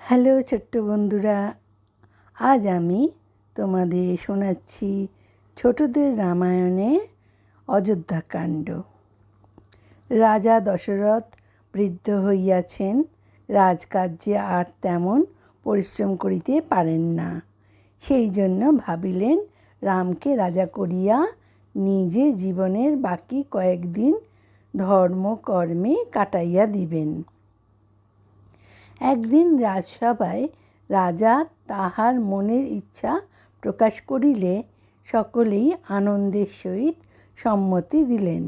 Hello ছোট্ট বন্ধুরা, আজ আমি তোমাদের শোনাচ্ছি ছোটদের রামায়ণে অযোধ্যাকাণ্ড। রাজা দশরথ বৃদ্ধ হইয়াছেন, রাজকার্যে আর তেমন পরিশ্রম করিতে পারেন না। সেই জন্য ভাবিলেন রামকে রাজা করিয়া নিজে জীবনের বাকি কয়েকদিন ধর্মকর্মে কাটাইয়া দিবেন। একদিন রাজসভায় রাজা তাহার মনের ইচ্ছা প্রকাশ করিলে সকলেই আনন্দের সহিত সম্মতি দিলেন।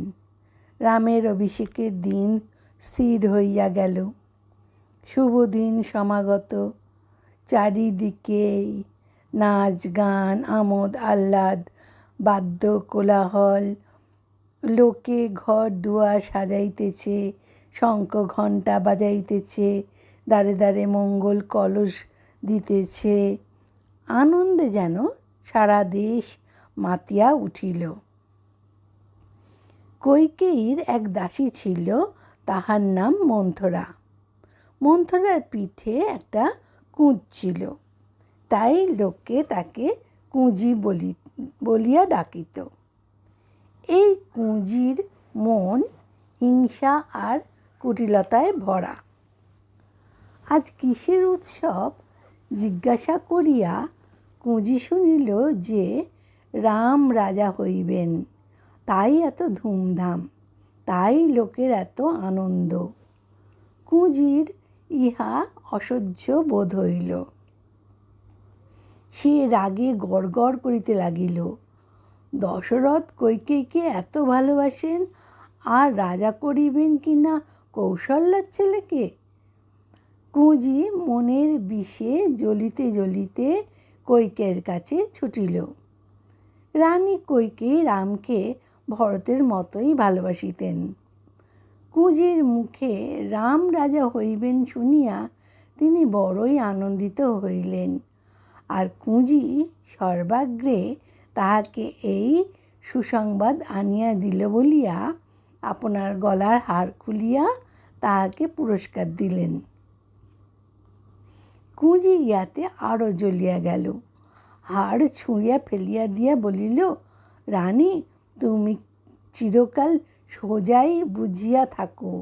রামের অভিষেকের দিন স্থির হইয়া গেল। শুভ দিন সমাগত। চারিদিকে নাচ গান, আমোদ আহ্লাদ, বাদ্য কোলাহল। লোকে ঘর দুয়ার সাজাইতেছে, শঙ্খ ঘণ্টা বাজাইতেছে, দ্বারে দ্বারে মঙ্গল কলস দিতেছে। আনন্দে যেন সারা দেশ মাতিয়া উঠিল। কইকেয়ীর এক দাসী ছিল, তাহার নাম মন্থরা। মন্থরার পিঠে একটা কুঁজ ছিল, তাই লোকে তাকে কুঁজি বলিয়া ডাকিত। এই কুঁজির মন হিংসা আর কুটিলতায় ভরা। আজ কিসের উৎসব জিজ্ঞাসা করিয়া কুঁজি শুনিল যে রাম রাজা হইবেন, তাই এত ধুমধাম, তাই লোকের এত আনন্দ। কুঁজির ইহা অসহ্য বোধ হইল। সে রাগে গড়গড় করিতে লাগিল। দশরথ কইকেয়ীকে এত ভালোবাসেন, আর রাজা করিবেন কিনা কৌশল্যার ছেলেকে? কুঁজি মনের বিষে জ্বলিতে জ্বলিতে কইকেয়ীর কাছে ছুটিল। রানী কইকেয়ী রামকে ভরতের মতোই ভালোবাসিতেন। কুঁজির মুখে রাম রাজা হইবেন শুনিয়া তিনি বড়ই আনন্দিত হইলেন। আর কুঁজি সর্বাগ্রে তাহাকে এই সুসংবাদ আনিয়া দিল বলিয়া আপনার গলার হার খুলিয়া তাহাকে পুরস্কার দিলেন। কুঁজি ইয়াতে আরও জ্বলিয়া গেল। হার ছুঁড়িয়া ফেলিয়া দিয়া বলিল, রানী, তুমি চিরকাল সোজাই বুঝিয়া থাকো।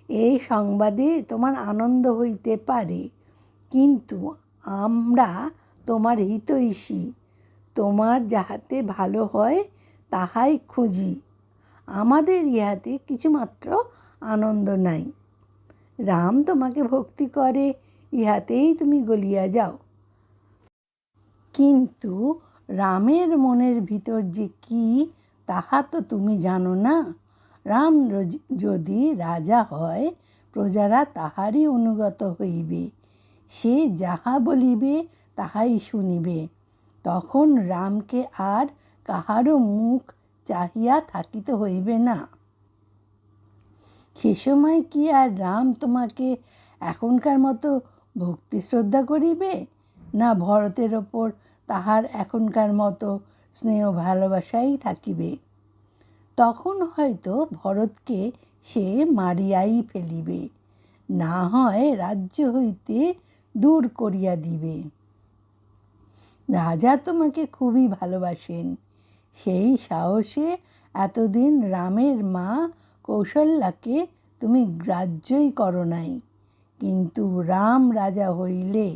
এই সংবাদে তোমার আনন্দ হইতে পারে, কিন্তু আমরা তোমার হিতৈষী, তোমার যাহাতে ভালো হয় তাহাই খুঁজি। আমাদের ইহাতে কিছুমাত্র আনন্দ নাই। রাম তোমাকে ভক্তি করে, ইহাতেই তুমি গলিয়া যাও। কিন্তু রামের মনের ভিতর যে কি, তাহা তো তুমি জানো না। রাম যদি রাজা হয়, প্রজারা তাহারই অনুগত হইবে। সে যাহা বলিবে তাহাই শুনিবে। তখন রামকে আর কাহারও মুখ চাহিয়া থাকিতে হইবে না। সে সময় কি আর রাম তোমাকে এখনকার মতো ভক্তি শ্রদ্ধা করিবে, না ভরতের ওপর তাহার এখনকার মতো স্নেহ ভালোবাসাই থাকিবে? তখন হয়তো ভরতকে সে মারিয়াই ফেলিবে, না হয় রাজ্য হইতে দূর করিয়া দিবে। রাজা তোমাকে খুবই ভালোবাসেন। সেই সাহসে এতদিন রামের মা কৌশল্যাকে তুমি গ্রাহ্যই করো নাই। কিন্তু রাম রাজা হইলে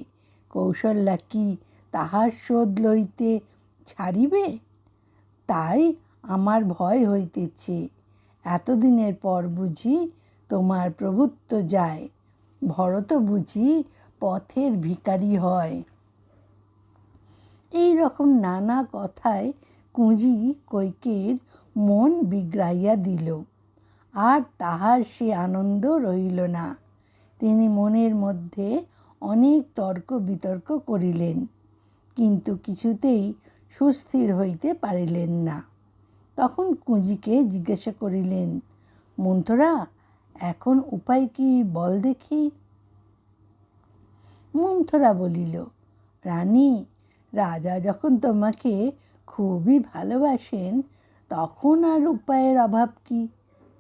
কৌশল্যা কি তাহার শোধ লইতে ছাড়িবে? তাই আমার ভয় হইতেছে, এতদিনের পর বুঝি তোমার প্রভুত্ব যায়, ভরত বুঝি পথের ভিখারি হয়। এই রকম নানা কথায় কুঁজি কইকেয়ীর মন বিগড়াইয়া দিল। আর তাহার সে আনন্দ রহিল না। তিনি মনের মধ্যে অনেক তর্ক বিতর্ক করিলেন, কিন্তু কিছুতেই সুস্থির হইতে পারিলেন না। তখন কুঁজিকে জিজ্ঞাসা করিলেন, মন্থরা, এখন উপায় কি বল দেখি? মন্থরা বলিল, রানী, রাজা যখন তোমাকে খুবই ভালোবাসেন, তখন আর উপায়ের অভাব কি?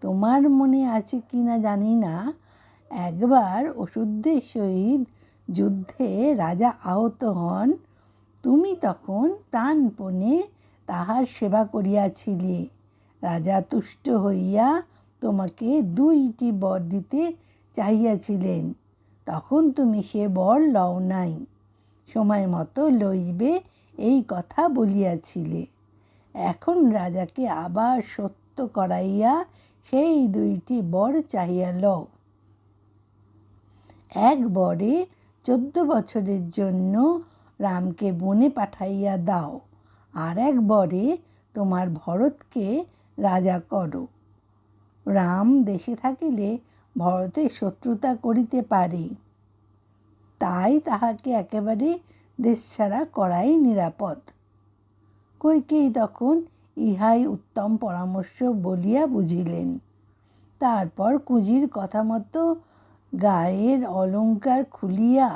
তোমার মনে আছে কি না জানি না, একবার ওষুধের সহিত যুদ্ধে রাজা আহত হন, তুমি তখন প্রাণপণে তাহার সেবা করিয়াছিলে। রাজা তুষ্ট হইয়া তোমাকে 2টি বর দিতে চাহিয়াছিলেন, তখন তুমি সে বর লও নাই, সময় মতো লইবে এই কথা বলিয়াছিলে। এখন রাজাকে আবার সত্য করাইয়া সেই 2টি বর চাহিয়া লও। এক বরে 14 বছরের জন্য রামকে বনে পাঠাইয়া দাও, আর এক বরে তোমার ভরতকে রাজা করো। রাম দেশে থাকিলে ভরতের শত্রুতা করিতে পারে, তাই তাহাকে একেবারে দেশছাড়া করাই নিরাপদ। কইকেয়ী তখন ইহাই উত্তম পরামর্শ বলিয়া বুঝিলেন। তারপর কুঁজির কথা মতো গায়ের অলঙ্কার খুলিয়া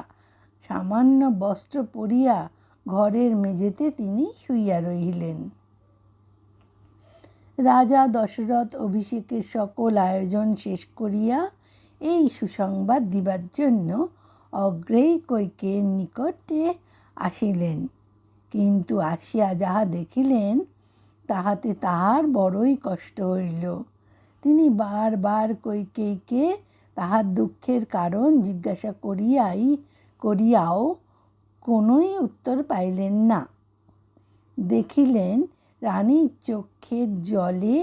সামান্য বস্ত্র পরিয়া ঘরের মেঝেতে তিনি শুইয়া রহিলেন। রাজা দশরথ অভিষেকের সকল আয়োজন শেষ করিয়া এই সুসংবাদ দিবার জন্য অগ্রেই কইকেয়ীর নিকটে আসিলেন। কিন্তু আসিয়া যাহা দেখিলেন তাহাতে তাহার বড়ই কষ্ট হইল। তিনি বারবার কইকেয়ীকে তাহার দুঃখের কারণ জিজ্ঞাসা করিয়াও কোনোই উত্তর পাইলেন না। দেখিলেন রানীর চোখের জলে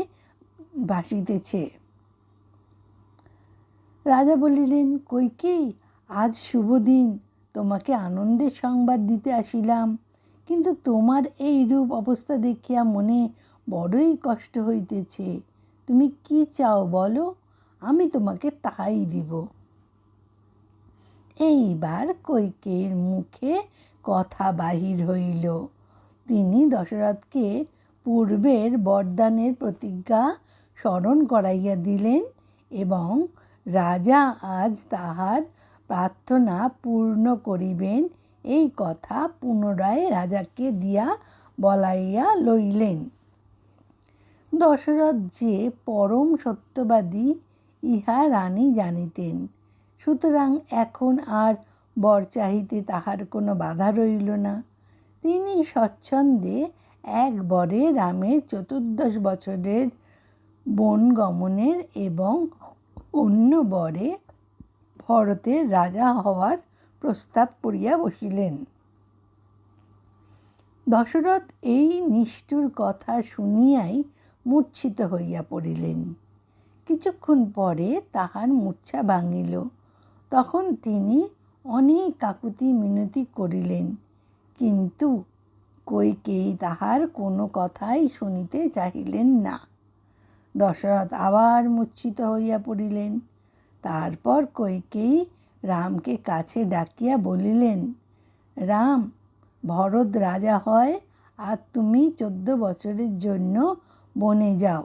ভাসিতেছে। রাজা বলিলেন, কইকেয়ী, আজ শুভ দিন, তোমাকে আনন্দের সংবাদ দিতে আসিলাম, কিন্তু তোমার এই রূপ অবস্থা দেখিয়া মনে বড়ই কষ্ট হইতেছে। তুমি কি চাও বলো, আমি তোমাকে তাহাই দিব। এইবার কইকেয়ীর মুখে কথা বাহির হইল। তিনি দশরথকে পূর্বের বরদানের প্রতিজ্ঞা স্মরণ করাইয়া দিলেন এবং রাজা আজ তাহার প্রার্থনা পূর্ণ করিবেন এই কথা পুনরায় রাজাকে দিয়া বলাইয়া লইলেন। দশরথ যে পরম সত্যবাদী ইহা রানী জানিতেন, সুতরাং এখন আর বর চাহিতে তাহার কোনো বাধা রইল না। তিনি স্বচ্ছন্দে এক বরে রামের 14 বছরের বন গমনের এবং অন্য বরে ভরতের রাজা হওয়ার প্রস্তাব করিয়া বসিলেন। দশরথ এই নিষ্ঠুর কথা শুনিয়াই মূর্ছিত হইয়া পড়িলেন। কিছুক্ষণ পরে তাহার মূর্ছা ভাঙিল। তখন তিনি অনেক কাকুতি মিনতি করিলেন, কিন্তু কইকেয়ী তাহার কোনো কথাই শুনিতে চাহিলেন না। দশরথ আবার মূর্ছিত হইয়া পড়িলেন। তারপর কইকেয়ী রামকে কাছে ডাকিয়া বলিলেন, রাম, ভরত রাজা হয় আর তুমি 14 বছরের জন্য বনে যাও।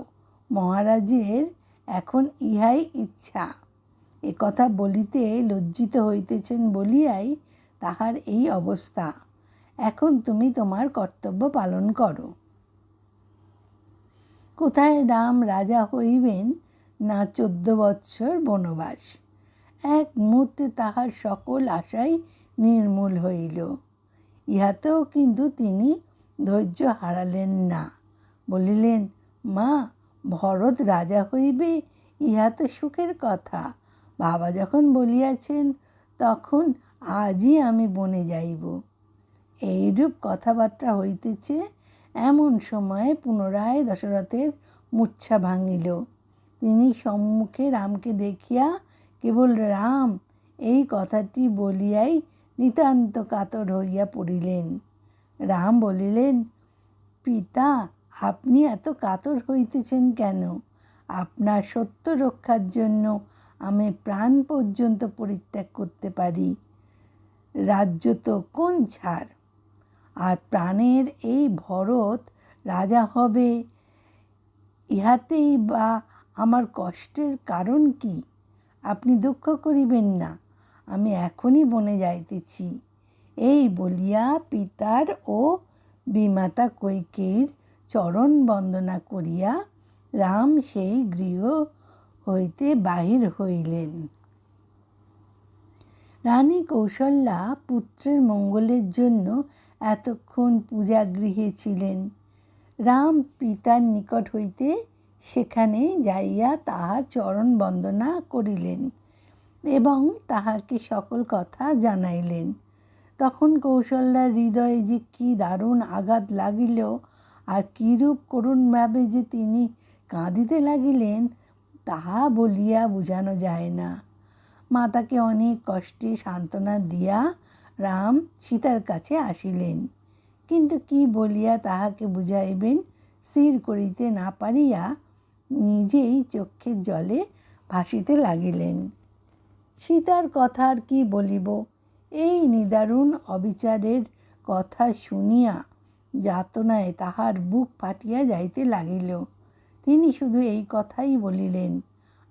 মহারাজের এখন ইহাই ইচ্ছা। একথা বলিতে লজ্জিত হইতেছেন বলিয়াই তাহার এই অবস্থা। এখন তুমি তোমার কর্তব্য পালন করো। কোথায় রাম রাজা হইবেন না 14 বৎসর বনবাস। এক মুহূর্তে তাহার সকল আশাই নির্মূল হইল। ইহাতেও কিন্তু তিনি ধৈর্য হারালেন না। বলিলেন, মা, ভরত রাজা হইবে ইহা তো সুখের কথা। বাবা যখন বলিয়াছেন তখন আজই আমি বনে যাইব। এইরূপ কথাবার্তা হইতেছে, এমন সময়ে পুনরায় দশরথের মূর্ছা ভাঙিল। তিনি সম্মুখে রামকে দেখিয়া কেবল রাম এই কথাটি বলিয়াই নিতান্ত কাতর হইয়া পড়িলেন। রাম বলিলেন, পিতা, আপনি এত কাতর হইতেছেন কেন? আপনার সত্য রক্ষার জন্য আমি প্রাণ পর্যন্ত পরিত্যাগ করতে পারি। রাজ্য তো কোন ছাড়, আর প্রাণের এই ভরত রাজা হবে, ইহাতেই বা আমার কষ্টের কারণ কি? আপনি দুঃখ করিবেন না, আমি এখনই বনে যাইতেছি। এই বলিয়া পিতার ও বিমাতা কইকেয়ীর চরণ বন্দনা করিয়া রাম সেই গৃহ হইতে বাহির হইলেন। রানী কৌশল্যা পুত্রের মঙ্গলের জন্য এতক্ষণ পূজাগৃহে ছিলেন। রাম পিতার নিকট হইতে সেখানে যাইয়া তাহার চরণ বন্দনা করিলেন এবং তাহাকে সকল কথা জানাইলেন। তখন কৌশল্যার হৃদয়ে যে কি দারুণ আঘাত লাগিল, আর কিরূপ করুণভাবে যে তিনি কাঁদিতে লাগিলেন, তাহা বলিয়া বুঝানো যায় না। মাতাকে অনেক কষ্টে সান্ত্বনা দিয়া রাম সীতার কাছে আসিলেন, কিন্তু কি বলিয়া তাহাকে বুঝাইবেন স্থির করিতে না পারিয়া নিজেই চক্ষের জলে ভাসিতে লাগিলেন। সীতার কথা আর কি বলিব, এই নিদারুণ অবিচারের কথা শুনিয়া যাতনায় তাহার বুক ফাটিয়া যাইতে লাগিল। তিনি শুধু এই কথাই বলিলেন,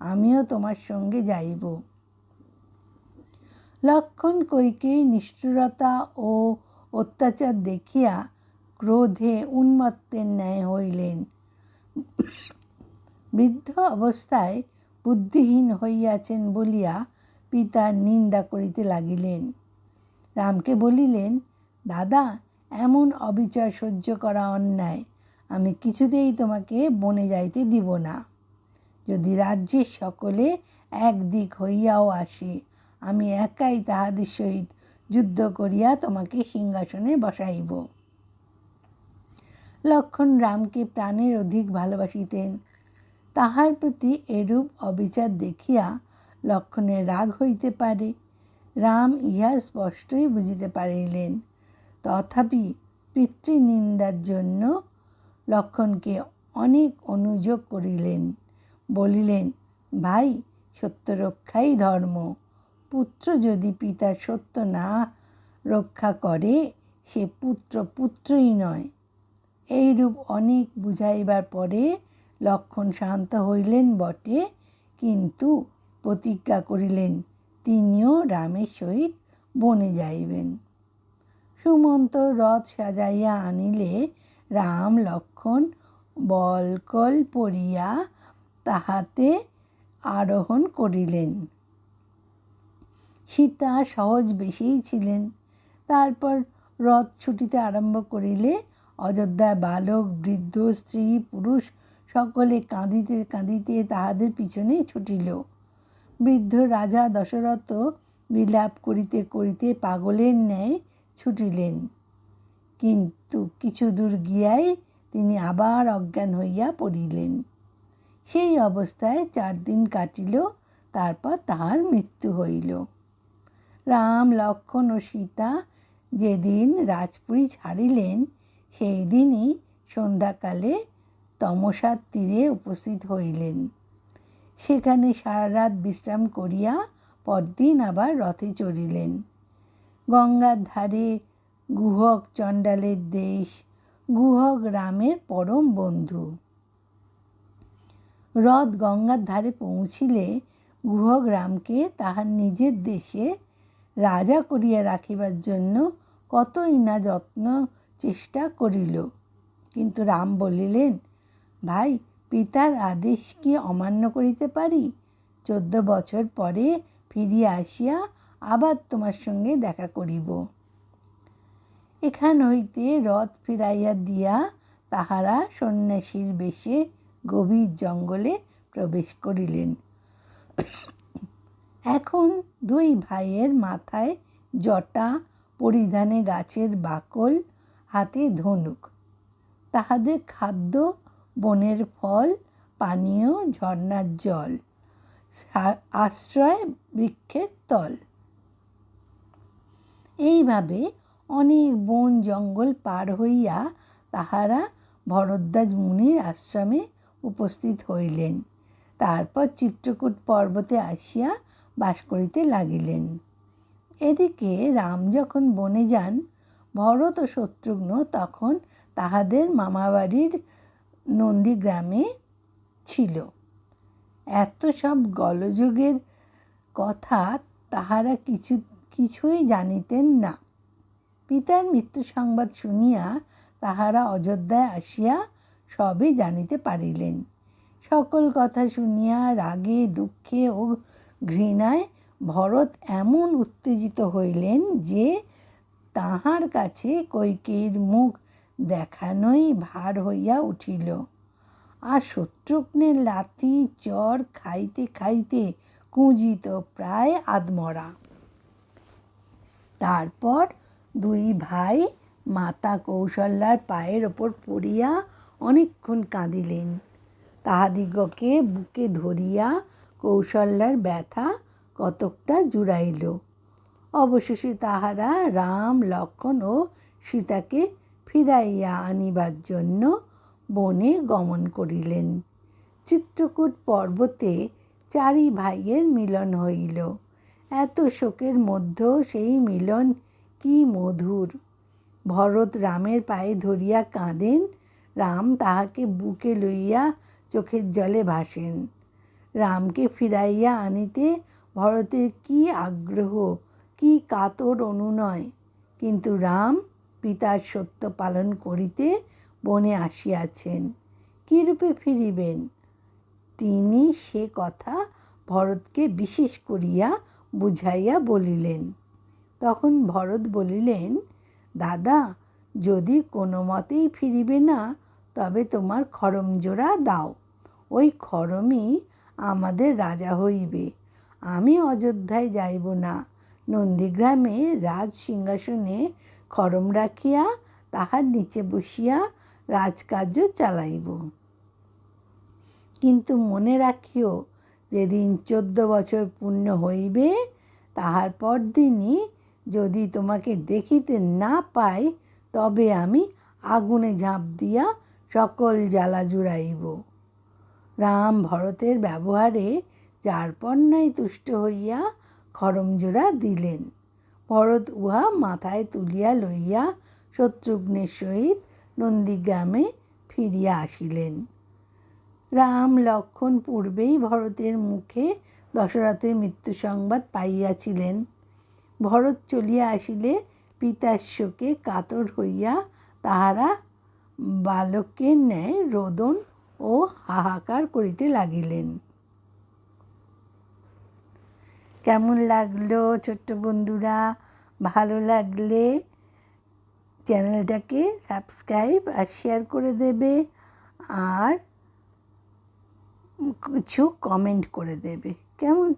আমিও তোমার সঙ্গে যাইব। লক্ষ্মণ কইকেয়ীর নিষ্ঠুরতা ও অত্যাচার দেখিয়া ক্রোধে উন্মত্তের ন্যায় হইলেন। বৃদ্ধ অবস্থায় বুদ্ধিহীন হইয়াছেন বলিয়া পিতার নিন্দা করিতে লাগিলেন। রামকে বলিলেন, দাদা, এমন অবিচার সহ্য করা অন্যায়। আমি কিছুতেই তোমাকে বনে যাইতে দিব না। যদি রাজ্যের সকলে একদিক হইয়াও আসে, আমি একাই তাহাদের সহিত যুদ্ধ করিয়া তোমাকে সিংহাসনে বসাইব। লক্ষ্মণ রামকে প্রাণের অধিক ভালোবাসিতেন। তাহার প্রতি এরূপ অবিচার দেখিয়া লক্ষ্মণের রাগ হইতে পারে, রাম ইহা স্পষ্টই বুঝিতে পারিলেন। তথাপি পিতৃনিন্দার জন্য লক্ষ্মণকে অনেক অনুযোগ করিলেন। বলিলেন, ভাই, সত্য রক্ষাই ধর্ম। পুত্র যদি পিতার সত্য না রক্ষা করে, সে পুত্র পুত্রই নয়। এইরূপ অনেক বুঝাইবার পরে লক্ষ্মণ শান্ত হইলেন বটে, কিন্তু প্রতিজ্ঞা করিলেন তিনিও রামের সহিত বনে যাইবেন। সুমন্ত রথ সাজাইয়া আনিলে রাম লক্ষ্মণ বলকল পরিয়া তাহাতে আরোহণ করিলেন। সীতা সহজ বেশেই ছিলেন। তারপর রথ ছুটিতে আরম্ভ করিলে অযোধ্যায় বালক, বৃদ্ধ, স্ত্রী, পুরুষ সকলে কাঁদিতে কাঁদিতে তাহাদের পিছনে ছুটিল। বৃদ্ধ রাজা দশরথ বিলাপ করিতে করিতে পাগলের ন্যায় ছুটিলেন, কিন্তু কিছু দূর গিয়াই তিনি আবার অজ্ঞান হইয়া পড়িলেন। সেই অবস্থায় 4 দিন কাটিল, তারপর তাহার মৃত্যু হইল। রাম, লক্ষ্মণ ও সীতা যেদিন রাজপুরী ছাড়িলেন, সেই দিনই সন্ধ্যাকালে তমসার তীরে উপস্থিত হইলেন। সেখানে সারা রাত বিশ্রাম করিয়া পরদিন আবার রথে চড়িলেন। গঙ্গার ধারে গুহক চণ্ডালের দেশ। গুহক রামের পরম বন্ধু। রথ গঙ্গার ধারে পৌঁছিলে গুহক রামকে তাহার নিজের দেশে রাজা করিয়া রাখিবার জন্য কতই না যত্ন চেষ্টা করিল, কিন্তু রাম বলিলেন, ভাই, পিতার আদেশ কি অমান্য করিতে পারি? 14 বছর পরে ফিরিয়া আসিয়া আবার তোমার সঙ্গে দেখা করিব। এখান হইতে রথ ফিরাইয়া দিয়া তাহারা সন্ন্যাসীর বেশে গভীর জঙ্গলে প্রবেশ করিলেন। এখন 2 ভাইয়ের মাথায় জটা, পরিধানে গাছের বাকল, হাতে ধনুক। তাহাদের খাদ্য বনের ফল, পানীয় ঝর্ণার জল, আশ্রয় বৃক্ষের তল। এইভাবে অনেক বন জঙ্গল পার হইয়া তাহারা ভরদ্বাজ মুনির আশ্রমে উপস্থিত হইলেন। তারপর চিত্রকূট পর্বতে আসিয়া বাস করিতে লাগিলেন। এদিকে রাম যখন বনে যান, ভরত ও শত্রুঘ্ন তখন তাহাদের মামাবাড়ির নন্দীগ্রামে ছিল। এত সব গোলযোগের কথা তাহারা কিছুই জানিতেন না। পিতার মৃত্যু সংবাদ শুনিয়া তাহারা অযোধ্যায় আসিয়া সবই জানিতে পারিলেন। সকল কথা শুনিয়া রাগে, দুঃখে ও ঘৃণায় ভরত এমন উত্তেজিত হইলেন যে তাহার কাছে কইকেয়ীর মুখ দেখানোই ভার হইয়া উঠিল। আর শত্রুঘ্নের লাথি চর খাইতে খাইতে কুঁজিত প্রায় আধমরা। তারপর দুই ভাই মাতা কৌশল্যার পায়ের ওপর পড়িয়া অনেকক্ষণ কাঁদিলেন। তাহাদিগকে বুকে ধরিয়া কৌশল্যার ব্যথা কতকটা জুড়াইল। অবশেষে তাহারা রাম, লক্ষ্মণ ও সীতাকে ফিরাইয়া আনিবার জন্য বনে গমন করিলেন। চিত্রকূট পর্বতে চারি ভাইয়ের মিলন হইল। এত শোকের মধ্যেও সেই মিলন কি মধুর! ভরত রামের পায়ে ধরিয়া কাঁদেন, রাম তাহাকে বুকে লইয়া চোখের জলে ভাসেন। রামকে ফিরাইয়া আনিতে ভরতের কি আগ্রহ, কি কাতর অনুনয়! কিন্তু রাম পিতার সত্য পালন করিতে বনে আসিয়াছেন। কিরূপে ফিরিবেন? তিনি সে কথা ভরতকে বিশেষ করিয়া বুঝাইয়া বলিলেন। তখন ভরত বলিলেন, দাদা, যদি কোনো মতেই ফিরিবে না, তবে তোমার খড়মজোড়া দাও। ওই খড়মই আমাদের রাজা হইবে। আমি অযোধ্যায় যাইব না, নন্দীগ্রামে রাজ সিংহাসনে খড়ম রাখিয়া তাহার নিচে বসিয়া রাজকার্য চালাইব। কিন্তু মনে রাখিও, যেদিন 14 বছর পূর্ণ হইবে, তাহার পরদিনই যদি তোমাকে দেখিতে না পাই, তবে আমি আগুনে ঝাঁপ দিয়া সকল জ্বালা জুড়াইব। রাম ভরতের ব্যবহারে যারপরনাই তুষ্ট হইয়া খড়মজোড়া দিলেন। ভরত উহা মাথায় তুলিয়া লইয়া শত্রুঘ্নের সহিত নন্দীগ্রামে ফিরিয়া আসিলেন। রাম, লক্ষ্মণ পূর্বেই ভরতের মুখে দশরথের মৃত্যু সংবাদ পাইয়াছিলেন। ভরত চলিয়া আসিলে পিতার শোকে কাতর হইয়া তাহারা বালকের ন্যায় রোদন ও হাহাকার করিতে লাগিলেন। কেমন লাগলো ছোট্ট বন্ধুরা? ভালো লাগলে চ্যানেলটাকে সাবস্ক্রাইব আর শেয়ার করে দেবে, আর কিছু কমেন্ট করে দেবে। কেমন?